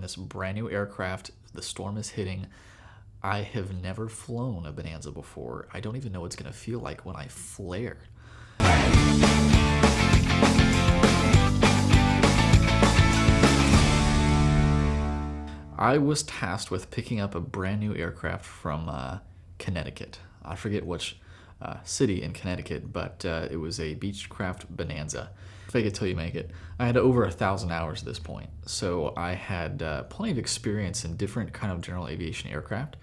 this brand new aircraft. The storm is hitting. I have never flown a Bonanza before. I don't even know what it's going to feel like when I flare. I was tasked with picking up a brand new aircraft from Connecticut. I forget which city in Connecticut, but it was a Beechcraft Bonanza. Fake it till you make it. I had over 1,000 hours at this point, so I had plenty of experience in different kind of general aviation aircraft,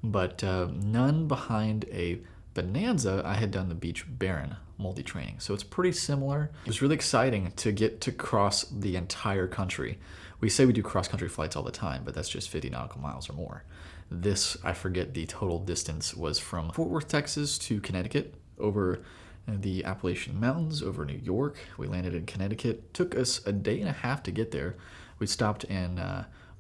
but none behind a Bonanza. I had done the Beech Baron multi-training, so it's pretty similar. It was really exciting to get to cross the entire country. We say we do cross-country flights all the time, but that's just 50 nautical miles or more. This, I forget the total distance, was from Fort Worth, Texas to Connecticut, over the Appalachian Mountains, over New York. We landed in Connecticut. Took us a day and a half to get there. We stopped in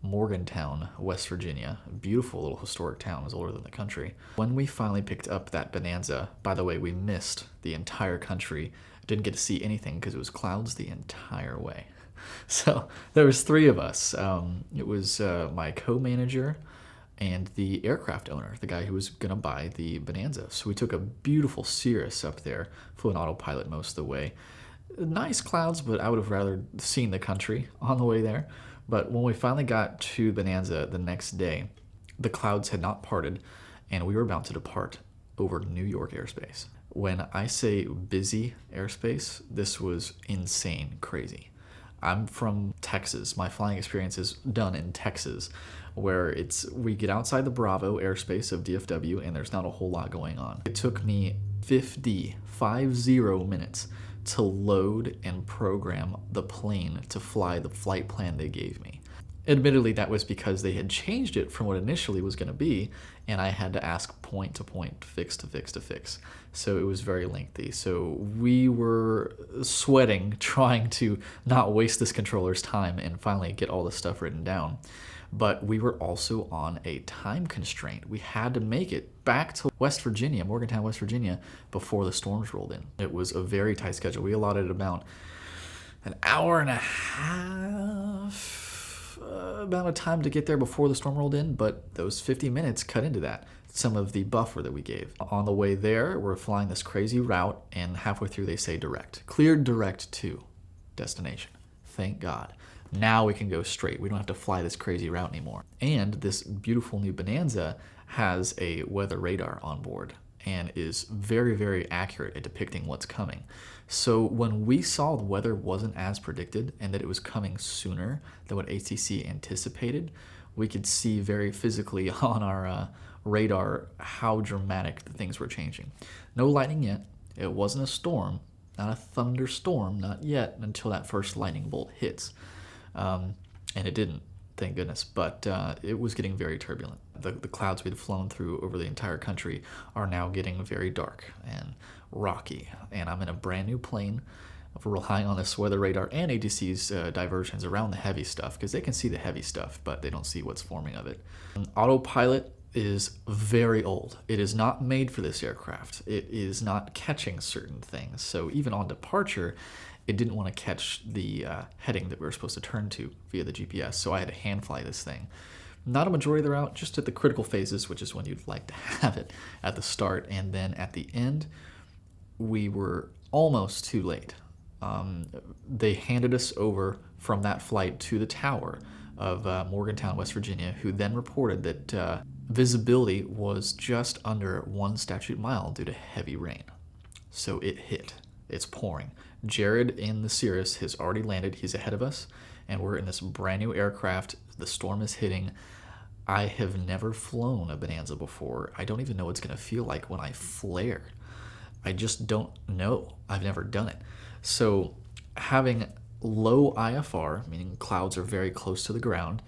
Morgantown, West Virginia. A beautiful little historic town. It was older than the country. When we finally picked up that Bonanza, by the way, we missed the entire country. Didn't get to see anything because it was clouds the entire way. So there was 3 of us. It was my co-manager and the aircraft owner, the guy who was going to buy the Bonanza. So we took a beautiful Cirrus up there, flew an autopilot most of the way. Nice clouds, but I would have rather seen the country on the way there. But when we finally got to Bonanza the next day, the clouds had not parted, and we were about to depart over New York airspace. When I say busy airspace, this was insane, crazy. I'm from Texas. My flying experience is done in Texas, where we get outside the Bravo airspace of DFW and there's not a whole lot going on. It took me 50 minutes to load and program the plane to fly the flight plan they gave me. Admittedly, that was because they had changed it from what initially was going to be, and I had to ask point to point, fix to fix to fix. So it was very lengthy. So we were sweating trying to not waste this controller's time and finally get all this stuff written down. But we were also on a time constraint. We had to make it back to West Virginia, Morgantown, West Virginia, before the storms rolled in. It was a very tight schedule. We allotted about an hour and a half amount of time to get there before the storm rolled in, but those 50 minutes cut into that, some of the buffer that we gave. On the way there, we're flying this crazy route, and halfway through they say direct. Cleared direct to destination. Thank God. Now we can go straight. We don't have to fly this crazy route anymore. And this beautiful new Bonanza has a weather radar on board and is very, very accurate at depicting what's coming. So when we saw the weather wasn't as predicted and that it was coming sooner than what ATC anticipated, we could see very physically on our radar how dramatic the things were changing. No lightning yet. It wasn't a storm, not a thunderstorm, not yet, until that first lightning bolt hits. And it didn't, thank goodness, but it was getting very turbulent. The clouds we'd flown through over the entire country are now getting very dark and rocky, and I'm in a brand new plane relying on this weather radar and ATC's diversions around the heavy stuff, because they can see the heavy stuff, but they don't see what's forming of it. Autopilot is very old. It is not made for this aircraft. It is not catching certain things, so even on departure, it didn't want to catch the heading that we were supposed to turn to via the GPS, so I had to hand fly this thing. Not a majority of the route, just at the critical phases, which is when you'd like to have it at the start, and then at the end, we were almost too late. They handed us over from that flight to the tower of Morgantown, West Virginia, who then reported that visibility was just under 1 statute mile due to heavy rain. So it hit. It's pouring. Jared in the Cirrus has already landed. He's ahead of us, and we're in this brand new aircraft. The storm is hitting. I have never flown a Bonanza before. I don't even know what it's going to feel like when I flare. I just don't know. I've never done it. So having low IFR, meaning clouds are very close to the ground,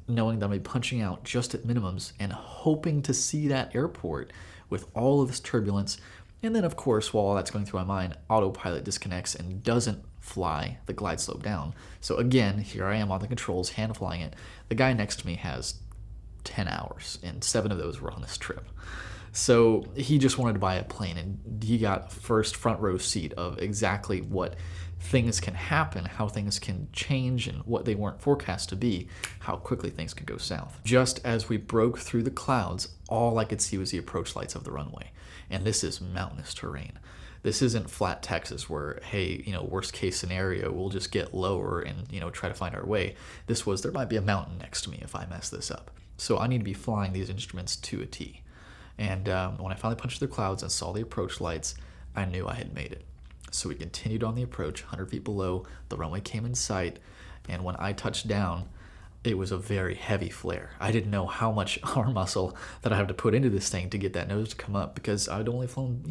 knowing that I'm punching out just at minimums and hoping to see that airport with all of this turbulence. And then, of course, while all that's going through my mind, autopilot disconnects and doesn't fly the glide slope down. So again, here I am on the controls, hand flying it. The guy next to me has 10 hours, and 7 of those were on this trip. So he just wanted to buy a plane, and he got first front row seat of exactly what things can happen, how things can change, and what they weren't forecast to be, how quickly things could go south. Just as we broke through the clouds, all I could see was the approach lights of the runway. And this is mountainous terrain. This isn't flat Texas where, hey, worst case scenario, we'll just get lower and, try to find our way. This was, there might be a mountain next to me if I mess this up. So I need to be flying these instruments to a T. And when I finally punched through the clouds and saw the approach lights, I knew I had made it. So we continued on the approach, 100 feet below, the runway came in sight, and when I touched down, it was a very heavy flare. I didn't know how much arm muscle that I have to put into this thing to get that nose to come up, because I'd only flown,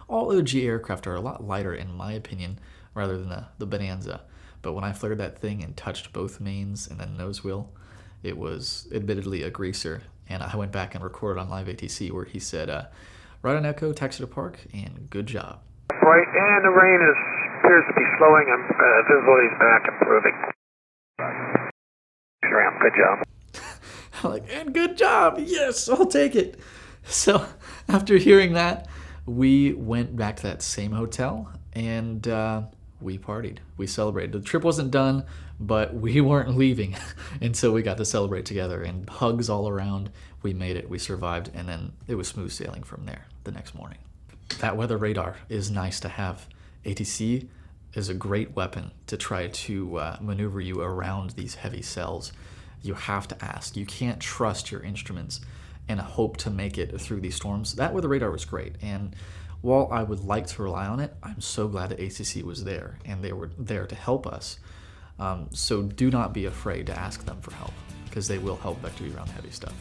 all OG aircraft are a lot lighter in my opinion, rather than the Bonanza. But when I flared that thing and touched both mains and then nose wheel, it was admittedly a greaser. And I went back and recorded on live ATC where he said, right on Echo, taxi to park, and good job. Right, and the rain appears to be slowing, and visibility is back, improving. Ram, good job. I'm like, and good job, yes, I'll take it. So after hearing that, we went back to that same hotel, and we partied. We celebrated. The trip wasn't done, but we weren't leaving until we got to celebrate together, and hugs all around. We made it, we survived, and then it was smooth sailing from there the next morning. That weather radar is nice to have. ATC is a great weapon to try to maneuver you around these heavy cells. You have to ask. You can't trust your instruments and hope to make it through these storms. That weather radar was great, and while I would like to rely on it, I'm so glad that ATC was there, and they were there to help us. So do not be afraid to ask them for help, because they will help vector you around heavy stuff.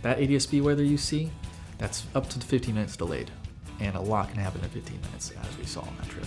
That ADS-B weather you see, that's up to 15 minutes delayed, and a lot can happen in 15 minutes, as we saw on that trip.